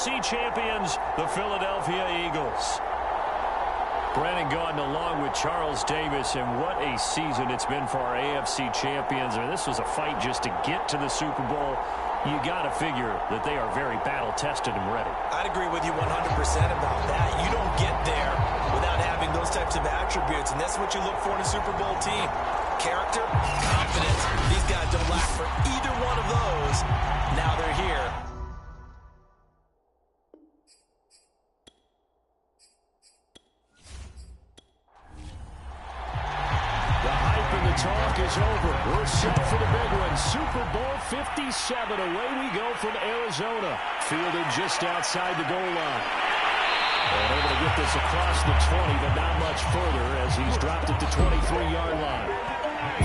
AFC champions, the Philadelphia Eagles. Brandon Gaudin along with Charles Davis, and what a season it's been for our AFC champions. I mean, this was a fight just to get to the Super Bowl. You got to figure that they are very battle-tested and ready. I'd agree with you 100% about that. You don't get there without having those types of attributes, and that's what you look for in a Super Bowl team. Character, confidence. These guys don't lack for either one of those. Now they're here. Talk is over. We're set for the big one. Super Bowl 57. Away we go from Arizona. Fielded just outside the goal line. And able to get this across the 20, but not much further as he's dropped it to 23-yard line.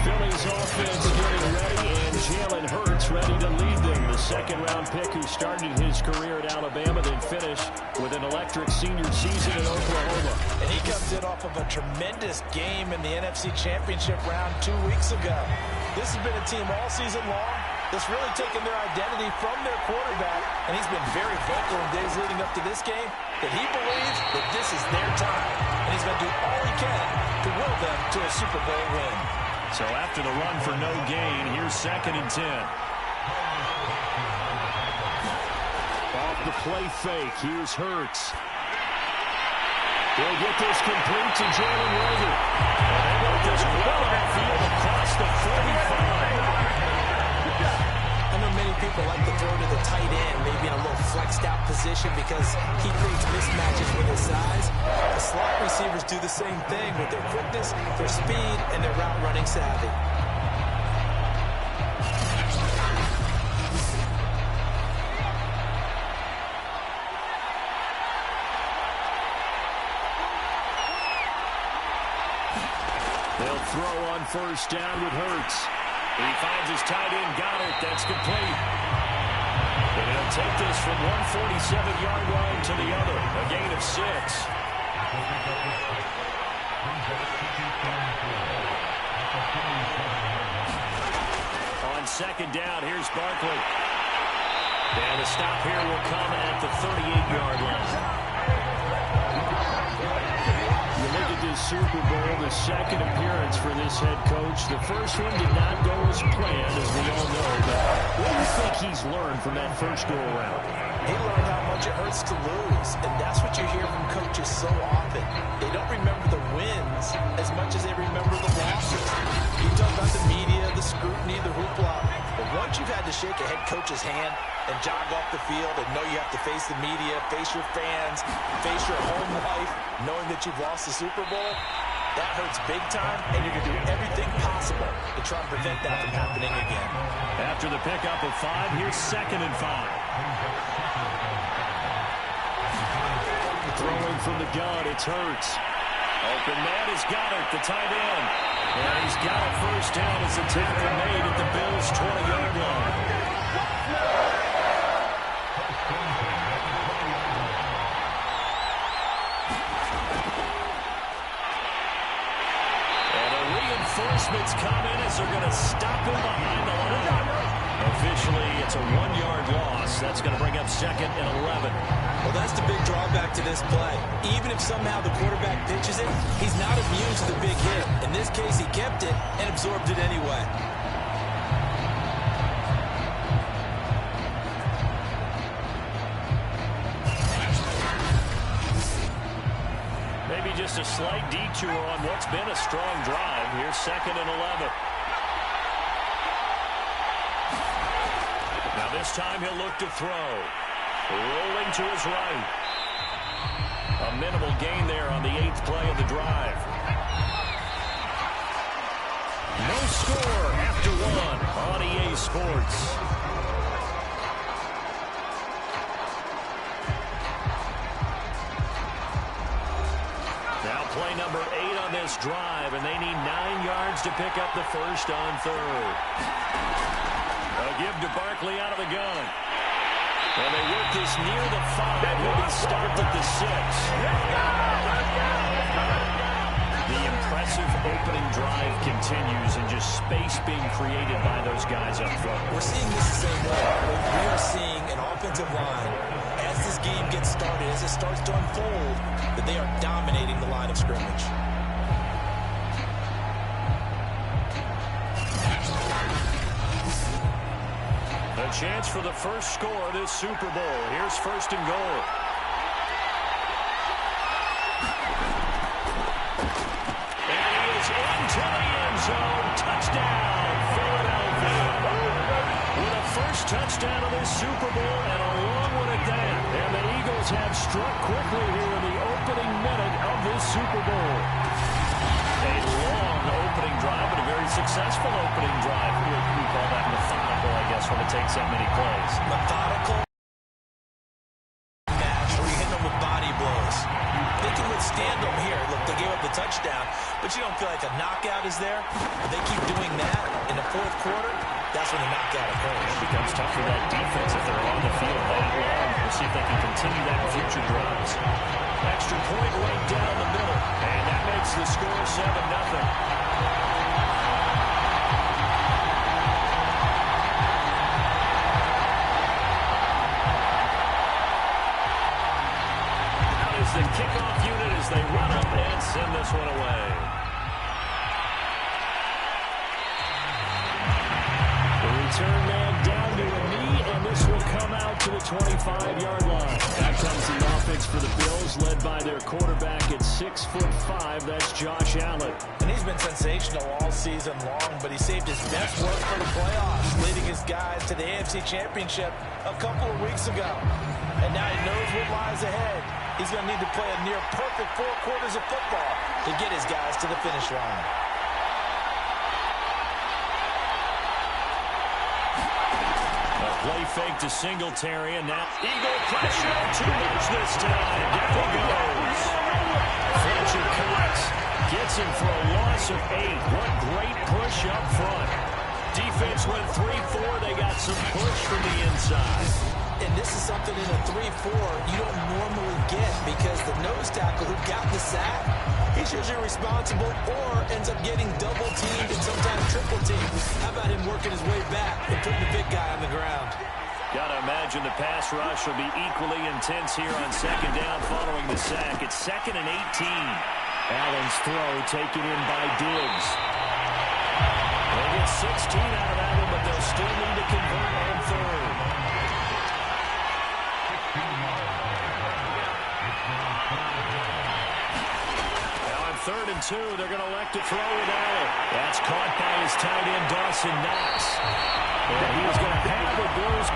Philly's offense getting ready, and Jalen Hurts ready to lead them. The second-round pick who started his career at Alabama, then finished with an electric senior season in Oklahoma. And he comes in off of a tremendous game in the NFC Championship round 2 weeks ago. This has been a team all season long that's really taken their identity from their quarterback, and he's been very vocal in days leading up to this game that he believes that this is their time, and he's going to do all he can to will them to a Super Bowl win. So after the run for no gain, here's 2nd and 10. Off the play fake, here's Hurts. He'll get this complete to Jalen Reagor. And they will just well outfield across the 45. I know many people like to throw to the tight end, maybe in a little flexed out position because he creates mismatches with his size. The slot receivers do the same thing with their quickness, their speed, and their route running savvy. They'll throw on first down with Hurts. He finds his tight end, Goddard. That's complete. And he'll take this from 147-yard line to the other. A gain of 6. On second down, here's Barkley. And the stop here will come at the 38-yard line. You look at this Super Bowl, the second appearance for this head coach. The first one did not go as planned, as we all know. But what do you think he's learned from that first go-around? He learned how much it hurts to lose, and that's what you hear from coaches so often. They don't remember the wins as much as they remember the losses. You talk about the media, the scrutiny, the hoopla. But once you've had to shake a head coach's hand and jog off the field and know you have to face the media, face your fans, face your home life, knowing that you've lost the Super Bowl, that hurts big time, and you're going to do everything possible to try and prevent that from happening again. After the pickup of 5, here's 2nd and 5. Throwing from the gun, it's Hurts. Open man has got it, the tight end. And he's got a first down as the tackle made at the Bills' 20-yard line. And the reinforcements come in as they're going to stop him behind the line. Officially, it's a 1-yard loss. That's going to bring up 2nd and 11. Well, that's the big drawback to this play. Even if somehow the quarterback pitches it, he's not immune to the big hit. In this case, he kept it and absorbed it anyway. Maybe just a slight detour on what's been a strong drive. Here's 2nd and 11. Now this time he'll look to throw. Rolling to his right. A minimal gain there on the 8th play of the drive. No score after 1 on EA Sports. Now play number 8 on this drive, and they need 9 yards to pick up the first on 3rd. A give to Barkley out of the gun. And they work this near the 5. He'll be stopped at the 6. The impressive opening drive continues, and just space being created by those guys up front. We're seeing this the same way. We are seeing an offensive line, as this game gets started, as it starts to unfold, that they are dominating the line of scrimmage. A chance for the first score of this Super Bowl. Here's first and goal. And he is into the end zone. Touchdown, Philadelphia. With a first touchdown of this Super Bowl and a long one at that. And the Eagles have struck quickly here in the opening minute of this Super Bowl. A long opening drive, but a very successful opening drive. We call that methodical, I guess, when it takes that many plays. Methodical match where you hit them with body blows. They can withstand them here. Look, they gave up the touchdown, but you don't feel like a knockout is there. If they keep doing that in the fourth quarter, that's when the knockout occurs. It becomes tough for that defense if they're on the field that long. We'll see if they can continue that in future drives. Extra point right down the middle, and that makes the score 7-0. The kickoff unit as they run up and send this one away. The return man down to a knee, and this will come out to the 25-yard line. That comes the offense for the Bills, led by their quarterback at 6'5". That's Josh Allen. And he's been sensational all season long, but he saved his best work for the playoffs, leading his guys to the AFC Championship a couple of weeks ago. And now he knows what lies ahead. He's going to need to play a near-perfect 4 quarters of football to get his guys to the finish line. A play fake to Singletary, and now Eagle pressure. Too much this time. Down he goes. Fletcher Cox gets him for a loss of 8. What great push up front. Defense went 3-4. They got some push from the inside. And this is something in a 3-4 you don't normally get, because the nose tackle who got the sack, he's usually responsible or ends up getting double-teamed and sometimes triple-teamed. How about him working his way back and putting the big guy on the ground? Got to imagine the pass rush will be equally intense here on second down following the sack. It's 2nd and 18. Allen's throw taken in by Diggs. They'll get 16 out of that one, but they'll still need to convert on third. Now on 3rd and 2, they're going to elect to throw with Allen. That's caught by his tight end, Dawson Knox. And he's going to have the Bills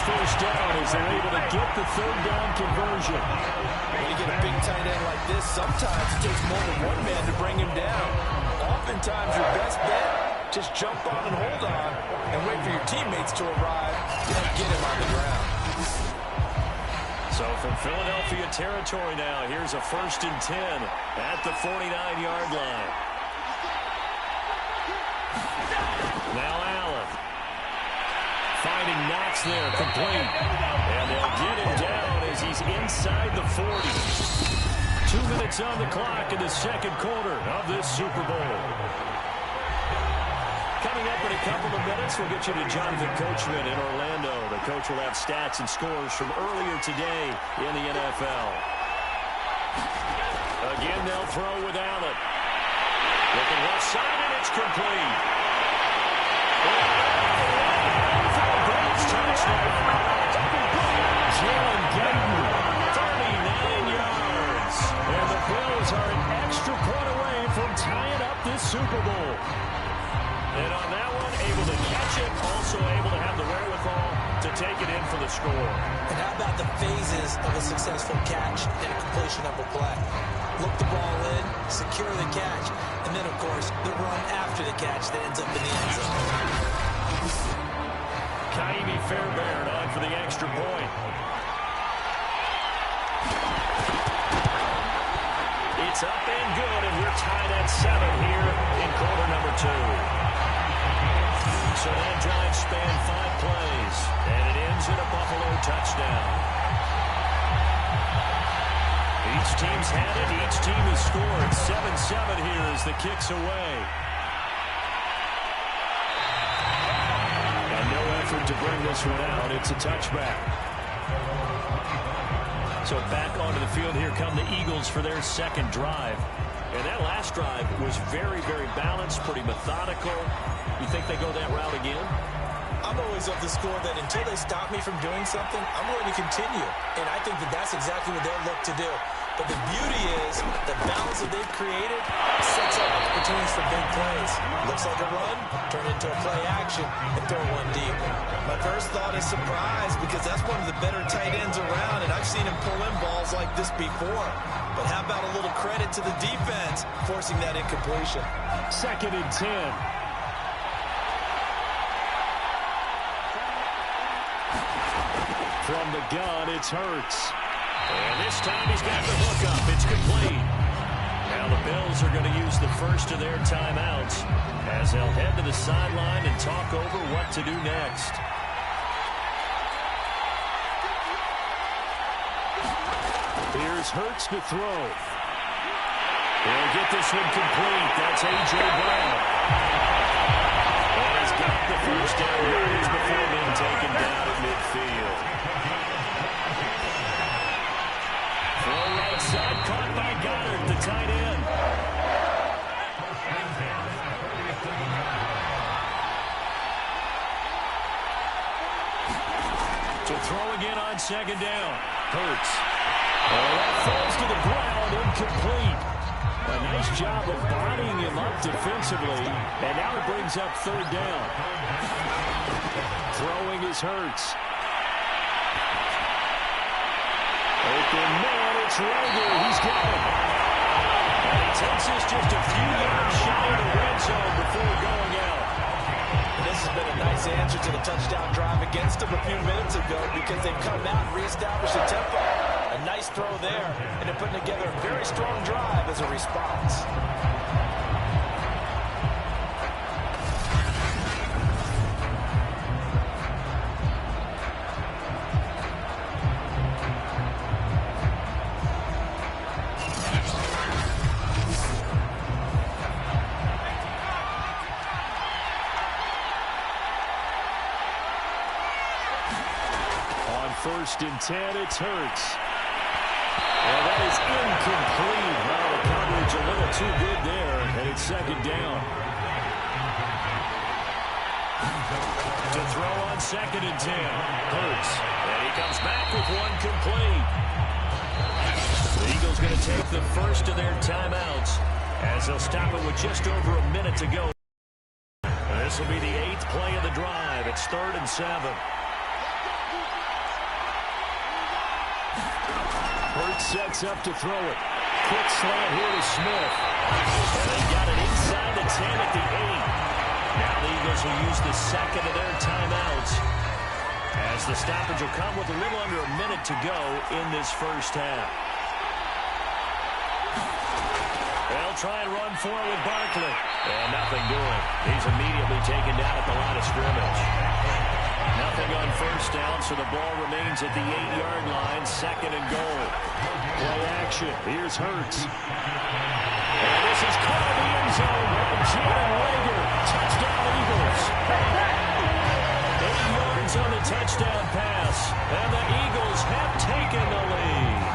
first down as they're able to get the 3rd down conversion. When you get a big tight end like this, sometimes it takes more than one man to bring him down. Oftentimes your best bet, just jump on and hold on and wait for your teammates to arrive and get him on the ground. So from Philadelphia territory now, here's a 1st and 10 at the 49-yard line. Now Allen. Finding Knox there, complete. And they'll get him down as he's inside the 40. 2 minutes on the clock in the second quarter of this Super Bowl. Coming up in a couple of minutes, we'll get you to Jonathan Coachman in Orlando. The coach will have stats and scores from earlier today in the NFL. Again, they'll throw with Allen. Looking left side, and it's complete. Jalen Gayton, 39 yards. And the Bills are an extra point away from tying up this Super Bowl. And on that one, able to catch it, also able to have the wherewithal to take it in for the score. And how about the phases of a successful catch and a completion of a play? Look the ball in, secure the catch, and then, of course, the run after the catch that ends up in the end zone. Kaimi Fairbairn on for the extra point. It's up and good, and we're tied at 7 here in quarter number 2. So that drive spanned 5 plays, and it ends in a Buffalo touchdown. Each team's had it. Each team has scored. 7-7 here as the kick's away. And no effort to bring this one out. It's a touchback. So back onto the field here come the Eagles for their second drive. And that last drive was very, very balanced, pretty methodical. You think they go that route again? I'm always of the score that until they stop me from doing something, I'm going to continue. And I think that that's exactly what they'll look to do. But the beauty is the balance that they've created sets up opportunities for big plays. Looks like a run, turn into a play action, and throw one deep. My first thought is surprise because that's one of the better tight ends around, and I've seen him pull in balls like this before. But how about a little credit to the defense forcing that incompletion? 2nd and 10. From the gun, it's Hurts. And this time he's got the hook up. It's complete. Now the Bills are going to use the first of their timeouts as they'll head to the sideline and talk over what to do next. Here's Hurts to throw. He'll get this one complete. That's A.J. Brown. And he's got the first down yardage before being taken down at midfield. Right side, caught by Goddard, the tight end. To throw again on 2nd down. Hurts. That falls to the ground, incomplete. A nice job of bodying him up defensively, and now it brings up 3rd down. Throwing is Hurts. Open man, it's Rager. He's got it. And he takes us just a few yards shy of the red zone before going out. And this has been a nice answer to the touchdown drive against them a few minutes ago because they've come out and reestablished a tempo. A nice throw there, and they're putting together a very strong drive as a response. First and 10, it's Hurts. Well, that is incomplete. Now the coverage a little too good there, and it's 2nd down. To throw on 2nd and 10, Hurts. And he comes back with one complete. The Eagles going to take the first of their timeouts as they'll stop it with just over a minute to go. This will be the 8th play of the drive. It's 3rd and 7. Hurts sets up to throw it. Quick slant here to Smith. And they got it inside the 10 at the 8. Now the Eagles will use the 2nd of their timeouts as the stoppage will come with a little under a minute to go in this first half. They'll try and run for it with Barkley. And nothing doing. He's immediately taken down at the line of scrimmage. Nothing on first down, so the ball remains at the 8-yard line, 2nd and goal. Play action. Here's Hurts. And this is caught in the end zone from Jalen Rager. Touchdown, Eagles. 8 yards on the touchdown pass, and the Eagles have taken the lead.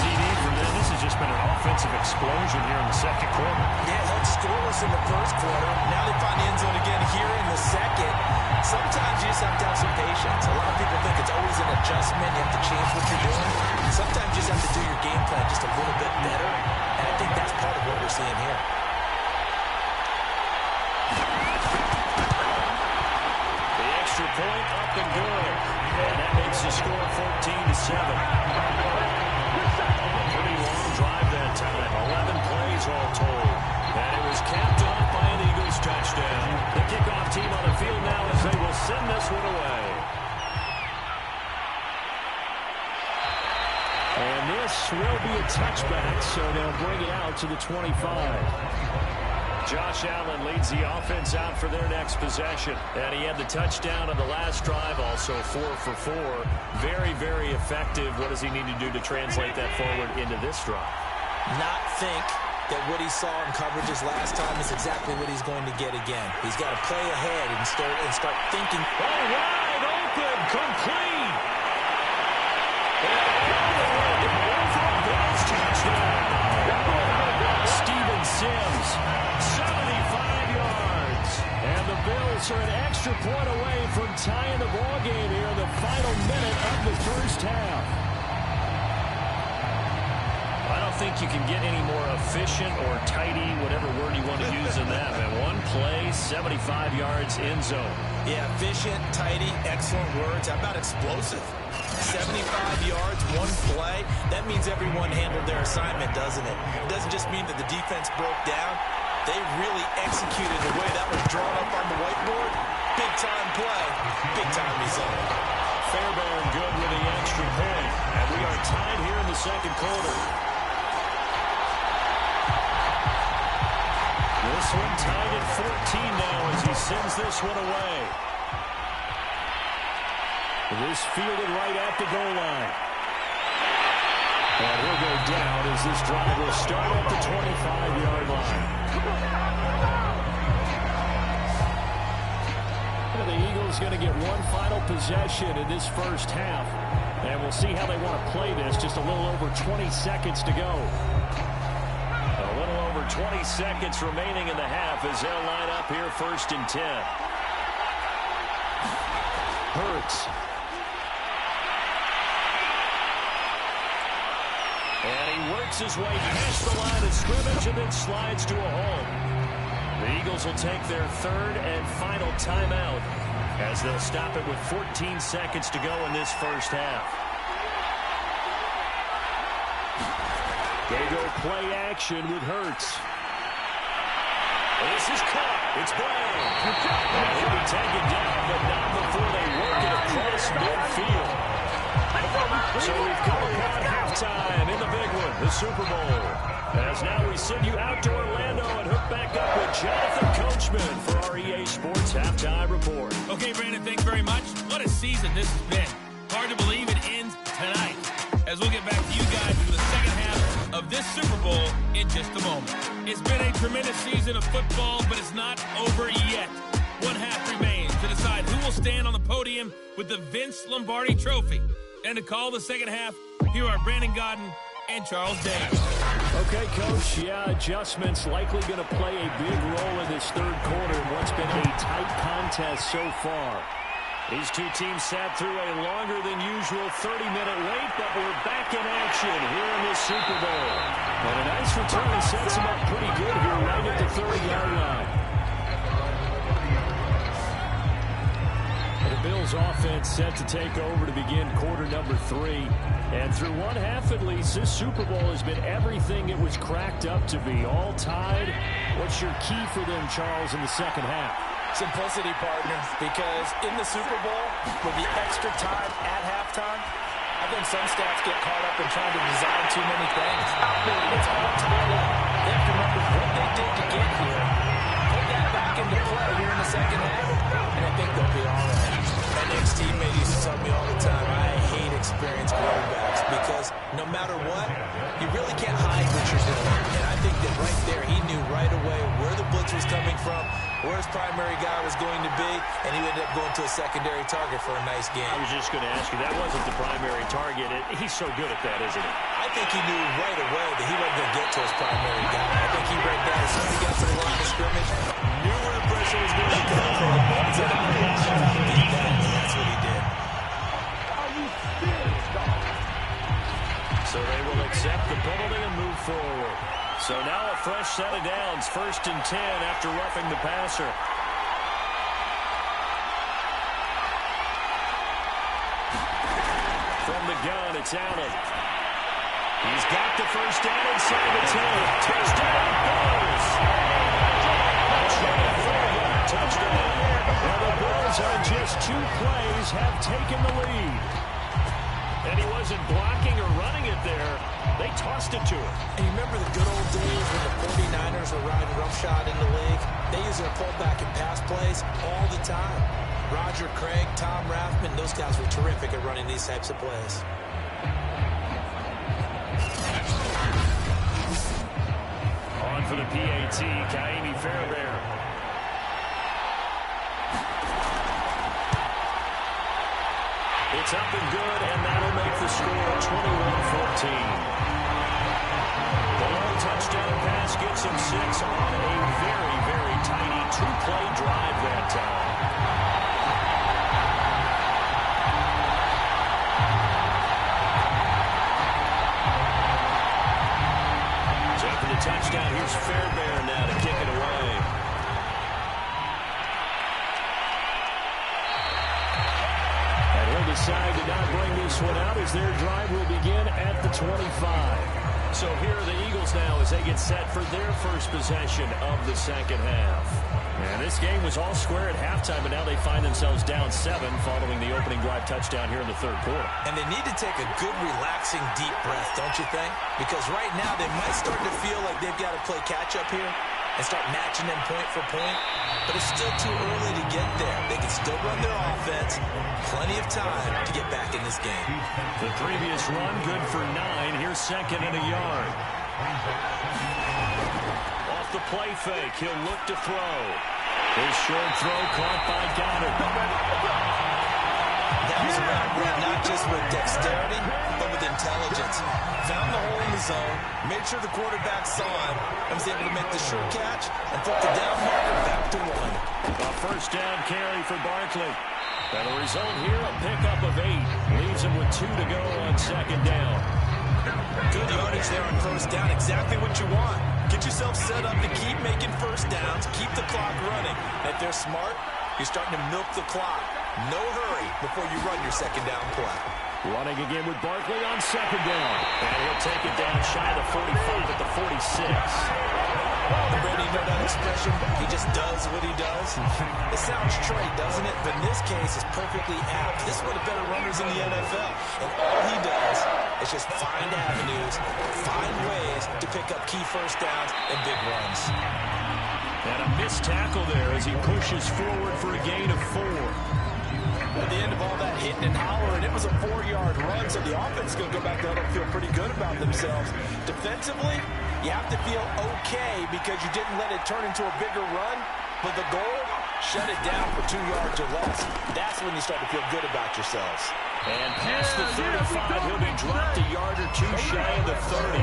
CD for them. This has just been an offensive explosion here in the second quarter. Yeah, held scoreless in the first quarter. Now they find the end zone again here in the second. Sometimes you just have to have some patience. A lot of people think it's always an adjustment. You have to change what you're doing. Sometimes you just have to do your game plan just a little bit better. And I think that's part of what we're seeing here. The extra point up and good. And that makes the score 14-7. Pretty long drive that time. 11 plays all told. And it was capped off by an Eagles touchdown. The kickoff team on the field now as they will send this one away. And this will be a touchback, so they'll bring it out to the 25. Josh Allen leads the offense out for their next possession. And he had the touchdown on the last drive, also 4 for 4. Very, very effective. What does he need to do to translate that forward into this drive? Not think that what he saw in coverages last time is exactly what he's going to get again. He's got to play ahead and start thinking. Oh, wide open, complete. Steven Sims, 75 yards. And the Bills are an extra point away from tying the ball game here in the final minute of the first half. I don't think you can get any more efficient or tidy, whatever word you want to use in that. Man, one play, 75 yards in zone. Yeah, efficient, tidy, excellent words. How about explosive? 75 yards, one play. That means everyone handled their assignment, doesn't it? It doesn't just mean that the defense broke down. They really executed the way that was drawn up on the whiteboard. Big-time play, big-time result. Fairbairn good with the extra point. And we are tied here in the second quarter. This one tied at 14 now as he sends this one away. This fielded right at the goal line. And he'll go down as this drive will start at the 25-yard line. And the Eagles going to get one final possession in this first half. And we'll see how they want to play this. Just a little over 20 seconds to go. A little over 20 seconds remaining in the half as they'll line up here first and 10. Hurts. And he works his way past the line of scrimmage and then slides to a hole. The Eagles will take their third and final timeout as they'll stop it with 14 seconds to go in this first half. They go play action with Hurts. This is caught. It's Brown. He'll be taken down, but not before they work it across midfield. So we've come upon halftime in the big one, the Super Bowl. As now we send you out to Orlando and hook back up with Jonathan Coachman for our EA Sports Halftime Report. Okay, Brandon, thanks very much. What a season this has been. Hard to believe it ends tonight. As we'll get back to you guys for the second half of this Super Bowl in just a moment. It's been a tremendous season of football, but it's not over yet. One half remains to decide who will stand on the podium with the Vince Lombardi Trophy. And to call the second half, here are Brandon Godden and Charles Davis. Okay, Coach, yeah, adjustments likely going to play a big role in this third quarter in what's been a tight contest so far. These two teams sat through a longer than usual 30-minute wait, but we're back in action here in this Super Bowl. And a nice return sets them up pretty good here right at the 30-yard line. The Bills offense set to take over to begin quarter number 3. And through one half at least, this Super Bowl has been everything it was cracked up to be. All tied. What's your key for them, Charles, in the second half? Simplicity, partner, because in the Super Bowl, with the extra time at halftime, I think some stats get caught up in trying to design too many things. It's all tied up. They have to remember what they did to get here. Put that back into play here in the second half, and I think they'll be all right. My next teammate used to tell me all the time, I hate experienced quarterbacks because no matter what, you really can't hide what you're doing. And I think that right there, he knew right away where the blitz was coming from, where his primary guy was going to be, and he ended up going to a secondary target for a nice game. I was just going to ask you, that wasn't the primary target. He's so good at that, isn't he? I think he knew right away that he wasn't going to get to his primary guy. I think he read that as soon as he got to the line of scrimmage, knew where the pressure was going to come from. He said, I'm going to try to beat that, and that's what he did. So they will accept the penalty and move forward. So now a fresh set of downs, first and 10 after roughing the passer. From the gun, it's Allen. He's got the first down inside the 10. Touchdown, Bills! Touchdown. Well, the Bills on just 2 plays have taken the lead. And he wasn't blocking or running it there. They tossed it to him. And you remember the good old days when the 49ers were riding roughshod in the league? They used their pullback and pass plays all the time. Roger Craig, Tom Rathman, those guys were terrific at running these types of plays. On for the PAT, Kaimi Fairbairn. It's up and good, and that'll make the the score 21-14. The long touchdown pass gets him 6 on a very, very tiny two-play drive that time. So after the touchdown, here's Fairbairn now to kick it away. And he'll decide to not bring this one out as their drive will begin at the 25. So here are the Eagles now as they get set for their first possession of the second half. And this game was all square at halftime, but now they find themselves down 7 following the opening drive touchdown here in the third quarter. And they need to take a good, relaxing, deep breath, don't you think? Because right now they might start to feel like they've got to play catch-up here and start matching them point for point. But it's still too early to get there. They can still run their offense. Plenty of time to get back in this game. The previous run, good for 9. Here's second and a yard. Off the play fake, he'll look to throw. His short throw caught by Goddard. That was a route run, not just with dexterity, but with intelligence. Found the hole in the zone, made sure the quarterback saw him, and was able to make the sure catch and put the down marker back to 1. A first down carry for Barkley. And the result here, a pickup of 8. Leaves him with 2 to go on second down. Good yardage there on first down. Exactly what you want. Get yourself set up to keep making first downs, keep the clock running. And if they're smart, you're starting to milk the clock. No hurry before you run your second down play. Running again with Barkley on second down. And he'll take it down shy of the 45 at the 46. Brady, you know that expression? He just does what he does. It sounds trite, doesn't it? But in this case, it's perfectly apt. This is one of the better runners in the NFL. And all he does is just find avenues, find ways to pick up key first downs and big runs. And a missed tackle there as he pushes forward for a gain of 4. At the end of all that hitting and hollering, it was a 4-yard run, so the offense is going to go back there and feel pretty good about themselves. Defensively, you have to feel okay because you didn't let it turn into a bigger run, but the goal, shut it down for 2 yards or less. That's when you start to feel good about yourselves. And past the 35, he'll be dropped a yard or 2 shy of the 30.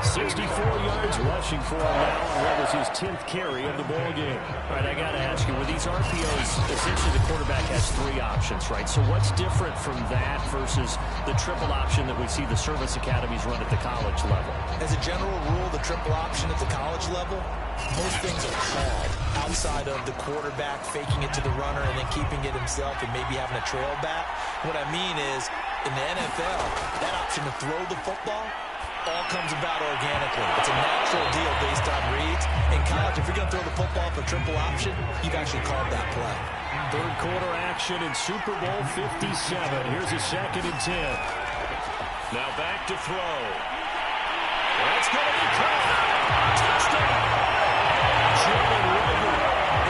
64 yards rushing for him now, and that was his 10th carry of the ball game. All right, I got to ask you, with these RPOs, essentially the quarterback has 3 options, right? So what's different from that versus the triple option that we see the service academies run at the college level? As a general rule, the triple option at the college level, most things are called outside of the quarterback faking it to the runner and then keeping it himself and maybe having a trail back. What I mean is, in the NFL, that option to throw the football all comes about organically. It's a natural deal based on reads. In college, if you're going to throw the football for triple option, you've actually called that play. Third quarter action in Super Bowl 57. Here's a second and 10. Now back to throw. That's going to be caught. Touchdown. Jalen Reagor,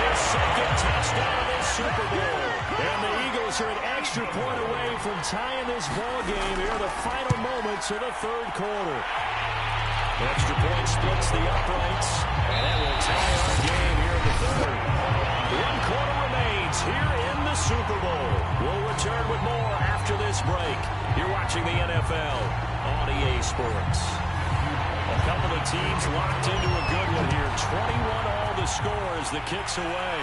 his second touchdown of this Super Bowl. And the Eagles are an extra point away from tying this ball game here in the final moments of the third quarter. Extra point splits the uprights, and that will tie our game here in the third. 1 quarter remains here in the Super Bowl. We'll return with more after this break. You're watching the NFL on EA Sports. A couple of teams locked into a good one here. 21 all the score as the kick's away.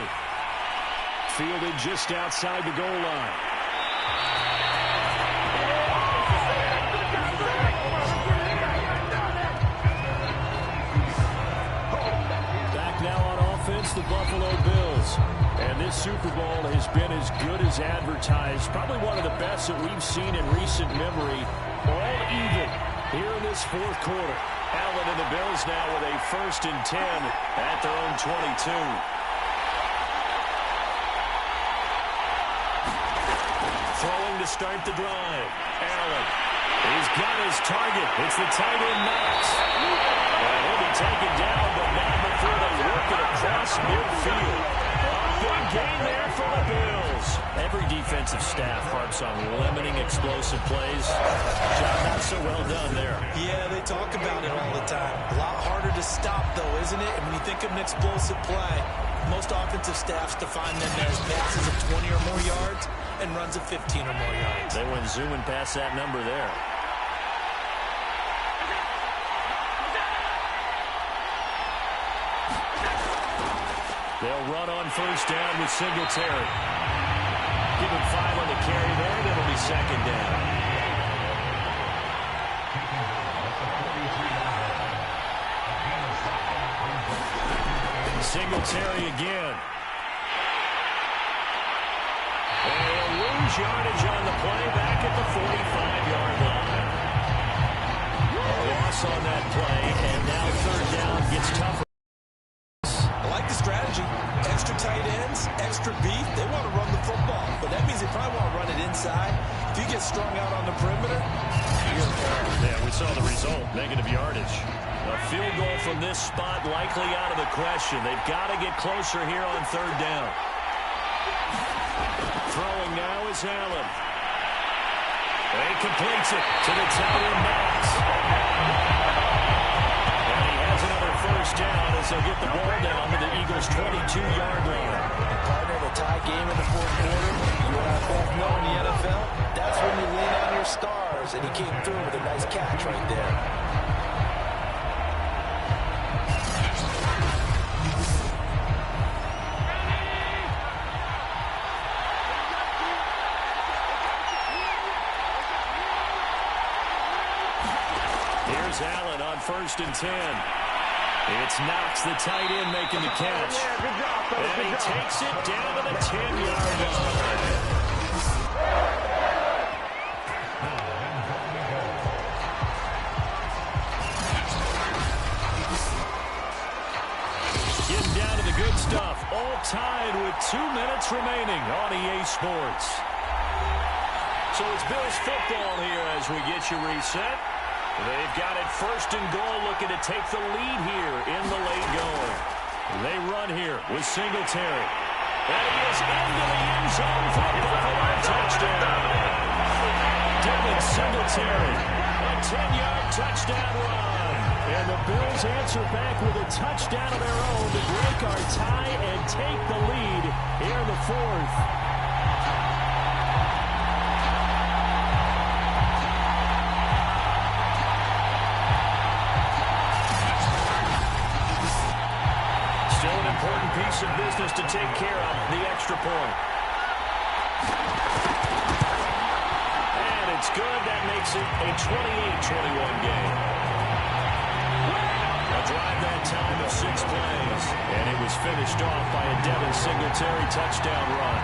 Fielded just outside the goal line. Back now on offense, the Buffalo Bills. And this Super Bowl has been as good as advertised. Probably one of the best that we've seen in recent memory. All even here in this fourth quarter. Allen and the Bills now with a 1st and 10 at their own 22. Throwing to start the drive. Allen. He's got his target. It's the tight end Knox. And he'll be taken down, but not before they work it across midfield. Big gain there for the Bills. Every defensive staff harps on limiting explosive plays. Job not so well done there. Yeah, they talk about it all the time. A lot harder to stop, though, isn't it? And when you think of an explosive play, most offensive staffs define them as passes of 20 or more yards and runs of 15 or more yards. They went zooming past that number there. They'll run on first down with Singletary. Give him 5 on the carry there, and it'll be second down. Singletary again. And they'll lose yardage on the play back at the 45-yard line. A loss on that play, and now third down gets tougher. I like the strategy. Extra tight ends, extra beef. They want to run the football, but that means they probably want to run it inside. If you get strung out on the perimeter, you're in peril. Yeah, we saw the result, negative yardage. A field goal from this spot likely out of the question. They've got to get closer here on third down. Throwing now is Allen. And he completes it to the tight end Knox. And he has another first down as they'll get the ball down to the Eagles' 22-yard line. And partner, the tie game in the fourth quarter, you and I both know in the NFL, that's when you lean on your stars, and he came through with a nice catch right there. Here's Allen on 1st and 10. It's Knox, the tight end, making the catch. And he takes it down to the 10-yard line. Getting down to the good stuff. All tied with 2 minutes remaining on EA Sports. So it's Bills football here as we get you reset. They've got it 1st and goal, looking to take the lead here in the late going. They run here with Singletary. And he is into the end zone for a Buffalo touchdown. Devin Singletary, a 10-yard touchdown run. And the Bills answer back with a touchdown of their own to break our tie and take the lead here in the 4th. Important piece of business to take care of, the extra point. And it's good. That makes it a 28-21 game. A drive that time of 6 plays. And it was finished off by a Devin Singletary touchdown run.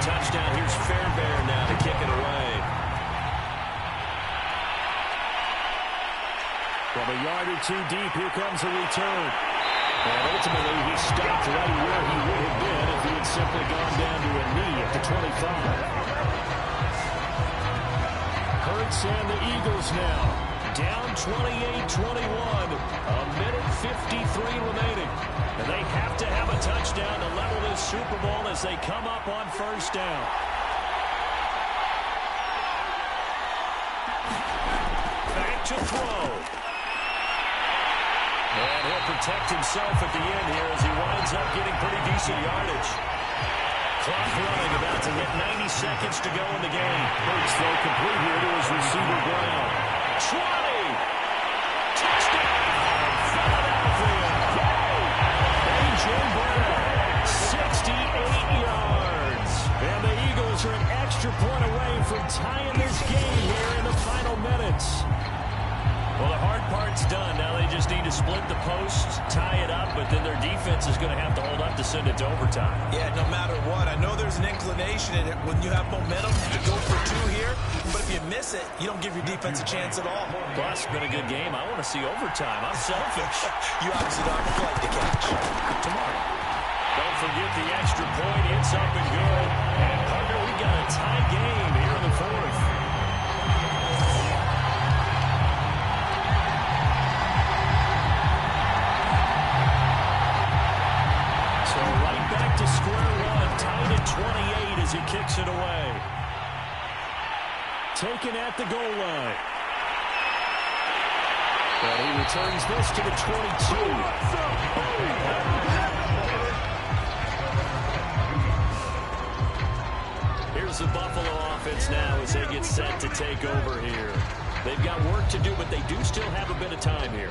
Touchdown. Here's Fairbairn now to kick it away. From a yard or 2 deep, here comes a return. And ultimately, he stopped right where he would have been if he had simply gone down to a knee at the 25. Hurts and the Eagles now down 28-21. A minute 53 remaining. And they have to have a touchdown to level this Super Bowl as they come up on first down. Back to throw. And he'll protect himself at the end here as he winds up getting pretty decent yardage. Clock running, about to hit 90 seconds to go in the game. Hurts throw complete here to his receiver Brown. 20! Touchdown! Philadelphia! A.J. Brown, 68 yards. And the Eagles are an extra point away from tying this game here in the final minutes. Well, the hard part's done. Now they just need to split the posts, tie it up, but then their defense is going to have to hold up to send it to overtime. Yeah, no matter what. I know there's an inclination in it when you have momentum to go for 2 here, but if you miss it, you don't give your defense a chance at all. Plus, it's been a good game. I want to see overtime. I'm selfish. You obviously don't have a flight to catch. Tomorrow. Don't forget the extra point. It's up and good. And, partner, we've got a tie game here in the 4th. So right back to square one. Tied at 28 as he kicks it away. Taken at the goal line. And he returns this to the 22. goes the Buffalo offense now as they get set to take over here. They've got work to do, but they do still have a bit of time here.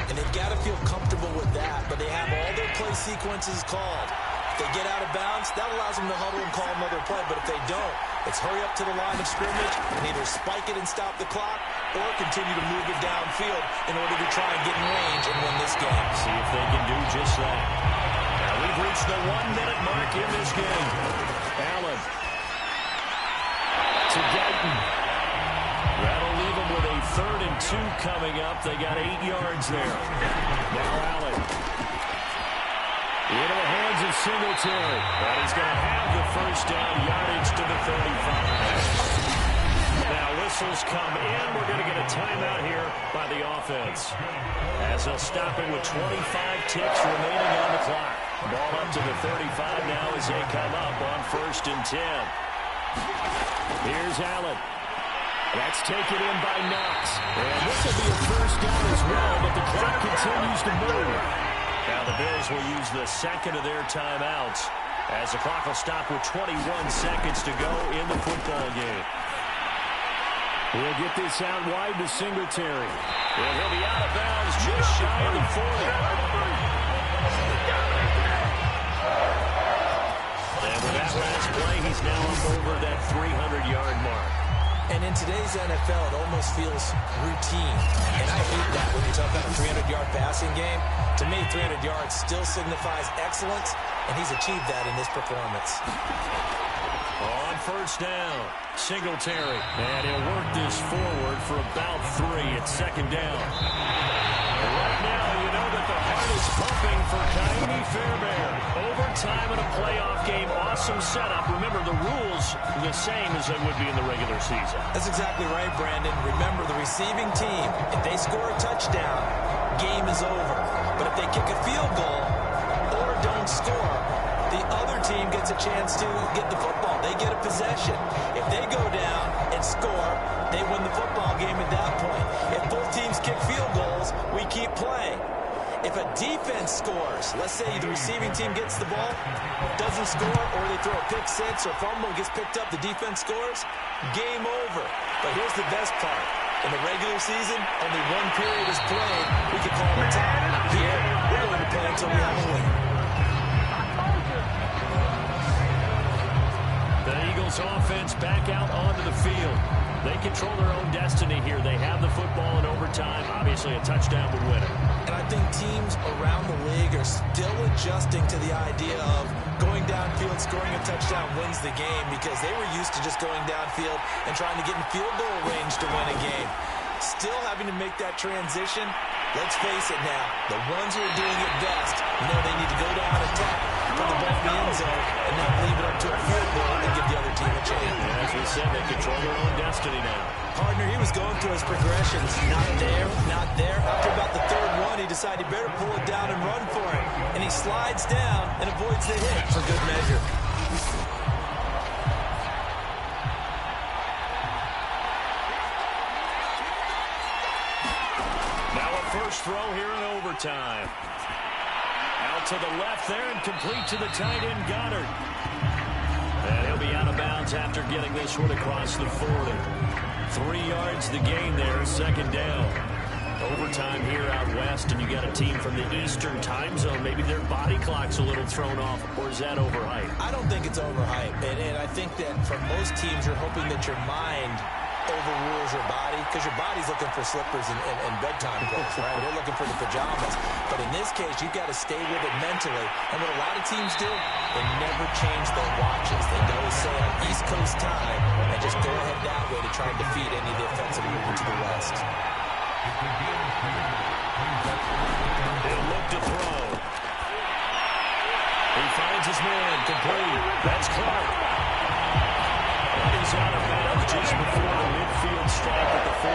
And they've got to feel comfortable with that, but they have all their play sequences called. If they get out of bounds, that allows them to huddle and call another play, but if they don't, it's hurry up to the line of scrimmage and either spike it and stop the clock or continue to move it downfield in order to try and get in range and win this game. See if they can do just that. Now we've reached the 1-minute mark in this game. Allen to Guyton. That'll leave them with a 3rd and 2 coming up. They got 8 yards there. Now Allen. Into the hands of Singletary. But he's going to have the first down, yardage to the 35. Now whistles come in. We're going to get a timeout here by the offense. As they'll stop it with 25 ticks remaining on the clock. Ball up to the 35 now as they come up on 1st and 10. Here's Allen. That's taken in by Knox. And this will be a first down as well, but the clock continues to move. Now the Bills will use the second of their timeouts as the clock will stop with 21 seconds to go in the football game. We'll get this out wide to Singletary. And he'll be out of bounds just shy of the 40. And with that last play, he's now up over that 300-yard mark. And in today's NFL, it almost feels routine. And I hate that when you talk about a 300-yard passing game. To me, 300 yards still signifies excellence, and he's achieved that in this performance. On 1st down, Singletary. And he'll work this forward for about 3 at 2nd down. Right now, you know that the heart is pumping for Kaimi Fairbairn. Overtime in a playoff game, awesome setup. Remember, the rules the same as they would be in the regular season. That's exactly right, Brandon. Remember, the receiving team, if they score a touchdown, game is over. But if they kick a field goal or don't score, the other team gets a chance to get the football. They get a possession. If they go down and score, they win the football game at that point. If both teams kick field goals, we keep playing. If a defense scores, let's say the receiving team gets the ball, doesn't score, or they throw a pick six or fumble, gets picked up, the defense scores, game over. But here's the best part. In the regular season, only one period is played. We can call it time. Here, we're going to play until we have a win. The Eagles offense back out onto the field. They control their own destiny here. They have the football in overtime. Obviously, a touchdown would win it. And I think teams around the league are still adjusting to the idea of going downfield, scoring a touchdown wins the game, because they were used to just going downfield and trying to get in field goal range to win a game. Still having to make that transition. Let's face it now, the ones who are doing it best know they need to go down, attack, put the ball in the end zone, and not leave it up to a field goal and give the other team a chance. And as we said, they control their own destiny now. Partner, he was going through his progressions. Not there, not there. After about the 3rd one, he decided he better pull it down and run for it. And he slides down and avoids the hit for good measure. Now a first throw here in overtime. Out to the left there and complete to the tight end, Goddard. And he'll be out of bounds after getting this one across the 40. 3 yards the gain there, 2nd down. Overtime here out west, and you got a team from the Eastern time zone. Maybe their body clock's a little thrown off, or is that overhyped? I don't think it's overhyped, and I think that for most teams, you're hoping that your mind overrules your body, because your body's looking for slippers and bedtime clothes, right? They're looking for the pajamas. But in this case, you've got to stay with it mentally. And what a lot of teams do, they never change their watches. They always say on East Coast time and just go ahead that way to try and defeat any of the offensive movement to the west. He'll look to throw. He finds his man, complete. That's Clark. He's out of bounds just before the midfield strike at the 49.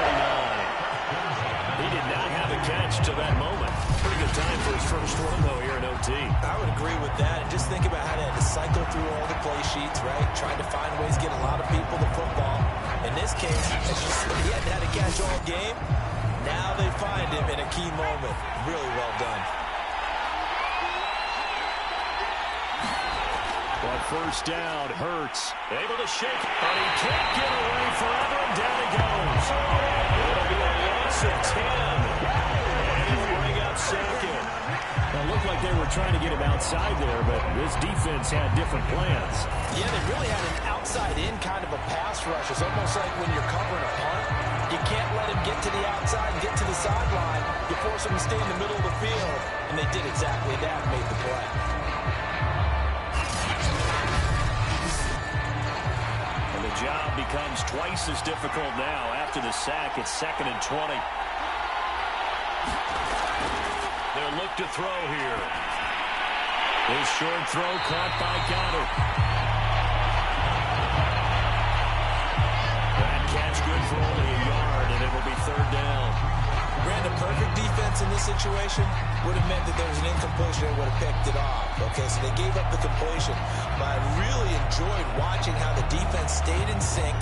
He did not have a catch to that moment. Pretty good time for his first one, though, here in OT. I would agree with that. And just think about how they had to cycle through all the play sheets, right? Trying to find ways to get a lot of people the football. In this case, he hadn't had a catch all game. Now they find him in a key moment. Really well done. But first down. Hurts able to shake, but he can't get away forever, and down he goes. It'll be a loss of 10. And he'll bring up second. It looked like they were trying to get him outside there, but this defense had different plans. Yeah, they really had an outside-in kind of a pass rush. It's almost like when you're covering a punt, you can't let him get to the outside and get to the sideline. You force him to stay in the middle of the field, and they did exactly that and made the play. And the job becomes twice as difficult now. After the sack, it's 2nd and 20. They'll look to throw here. His short throw caught by Goddard. That catch good for only a yard, and it will be 3rd down. Brandon, perfect defense in this situation would have meant that there was an incompletion and would have picked it off. Okay, so they gave up the completion. But I really enjoyed watching how the defense stayed in sync,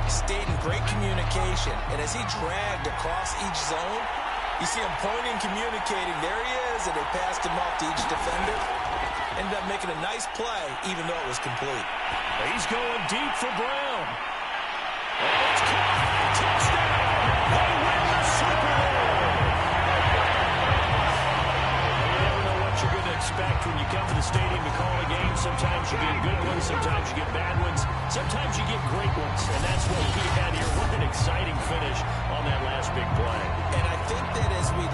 stayed in great communication, and as he dragged across each zone, you see him pointing, communicating. There he is, and they passed him off to each defender. Ended up making a nice play, even though it was complete. He's going deep for Brown. And it's caught. Touchdown. They win the Super Bowl. You never know what you're going to expect when you come to the stadium to call a game. Sometimes you get good ones. Sometimes you get bad ones. Sometimes you get great ones. And that's what we had here. What an exciting finish on that last big play. And I think that as we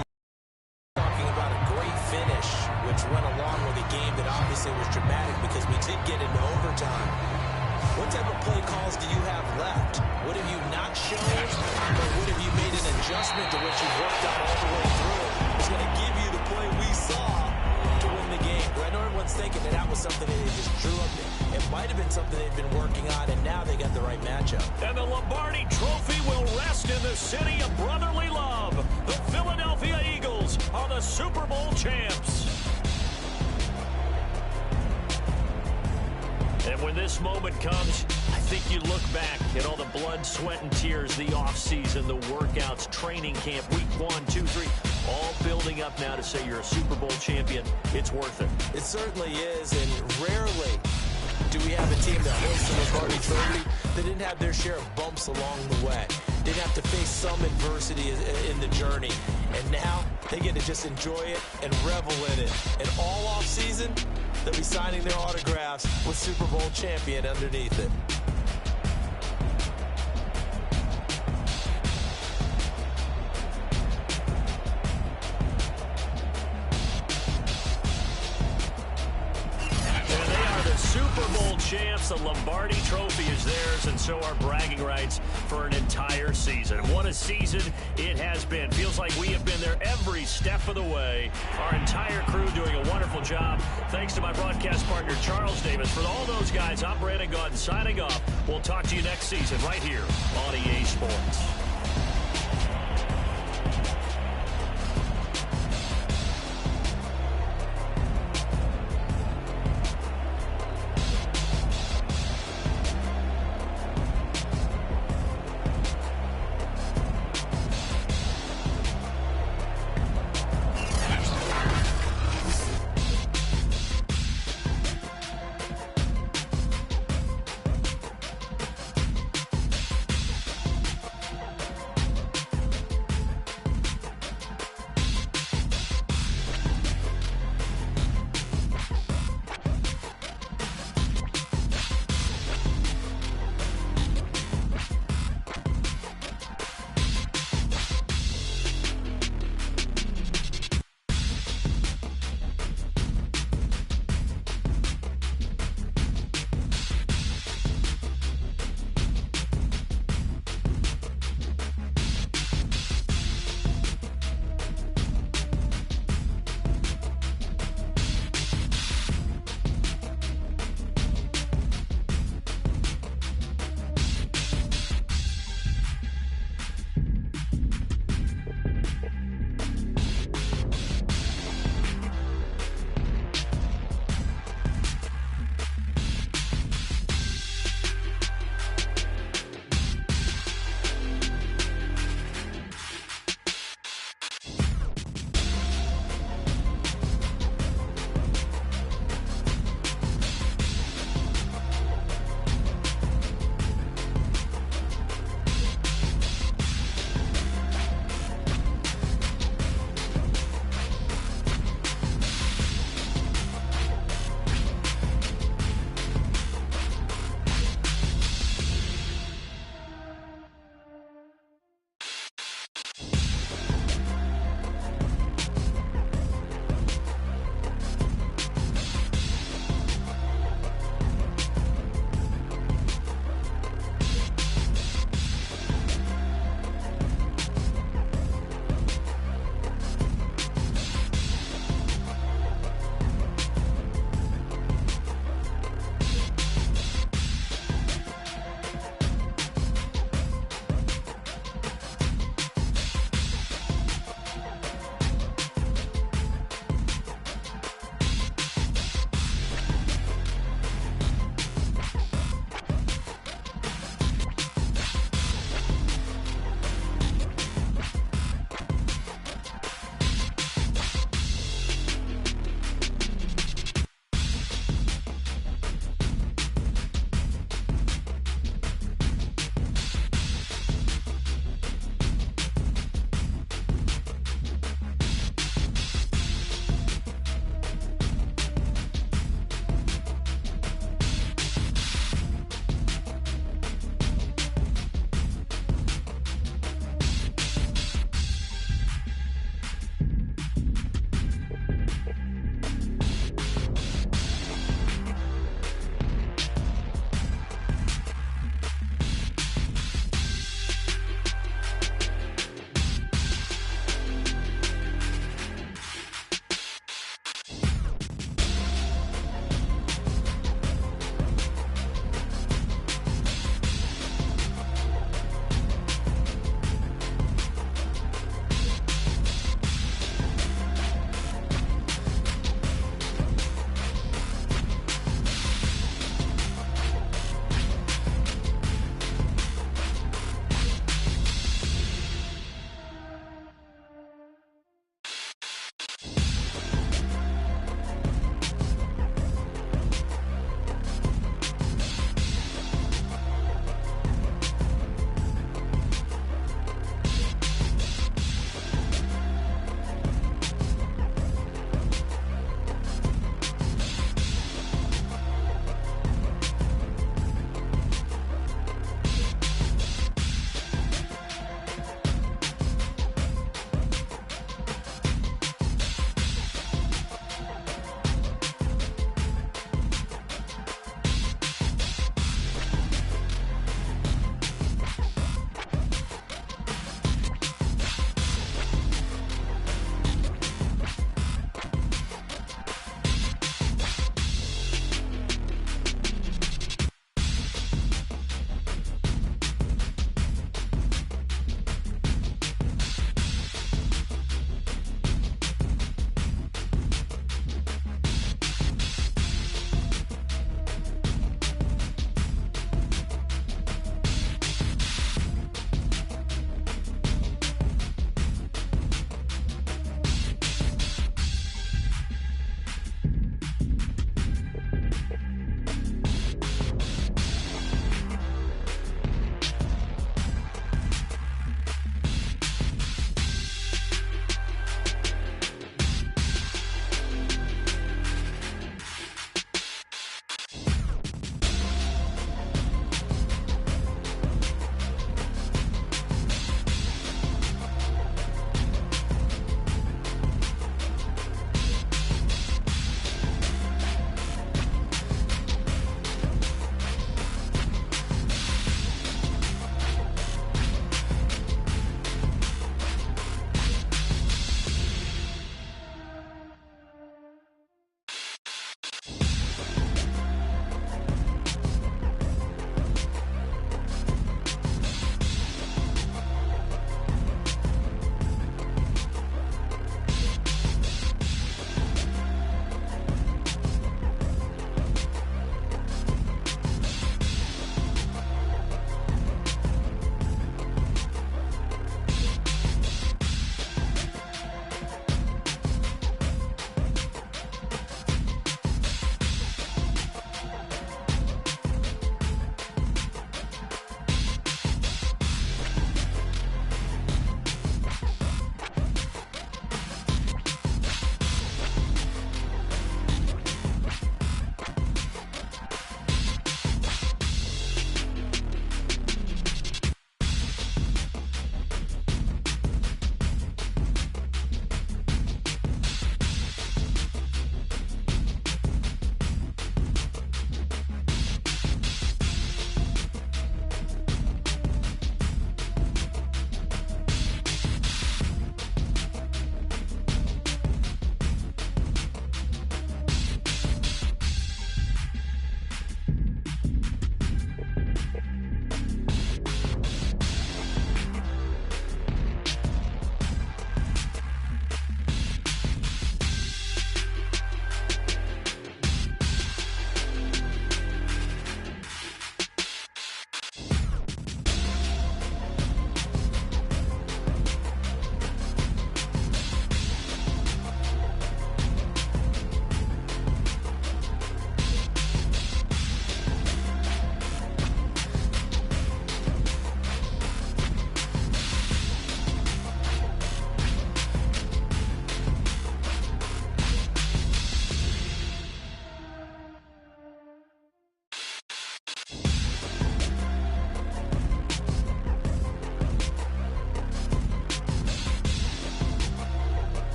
talking about a great finish, which went along with a game that obviously was dramatic because we did get into overtime. What type of play calls do you have left? What have you not shown? Or what have you made an adjustment to what you've worked on all the way through? It's going to give you the play we saw to win the game. I know everyone's thinking that that was something that they just drew up. It might have been something they've been working on, and now they got the right matchup. And the Lombardi Trophy will rest in the city of brotherly love. The Philadelphia Eagles are the Super Bowl champs. And when this moment comes, I think you look back at all the blood, sweat, and tears, the offseason, the workouts, training camp, week 1, 2, 3, all building up now to say you're a Super Bowl champion. It's worth it. It certainly is, and rarely do we have a team that hoists the Lombardi Trophy that didn't have their share of bumps along the way. Didn't have to face some adversity in the journey. And now they get to just enjoy it and revel in it. And all off season, they'll be signing their autographs with Super Bowl champion underneath it. Super Bowl champs. The Lombardi Trophy is theirs, and so are bragging rights for an entire season. What a season it has been. Feels like we have been there every step of the way. Our entire crew doing a wonderful job. Thanks to my broadcast partner, Charles Davis. For all those guys, I'm Brandon Gaudin signing off. We'll talk to you next season right here on EA Sports.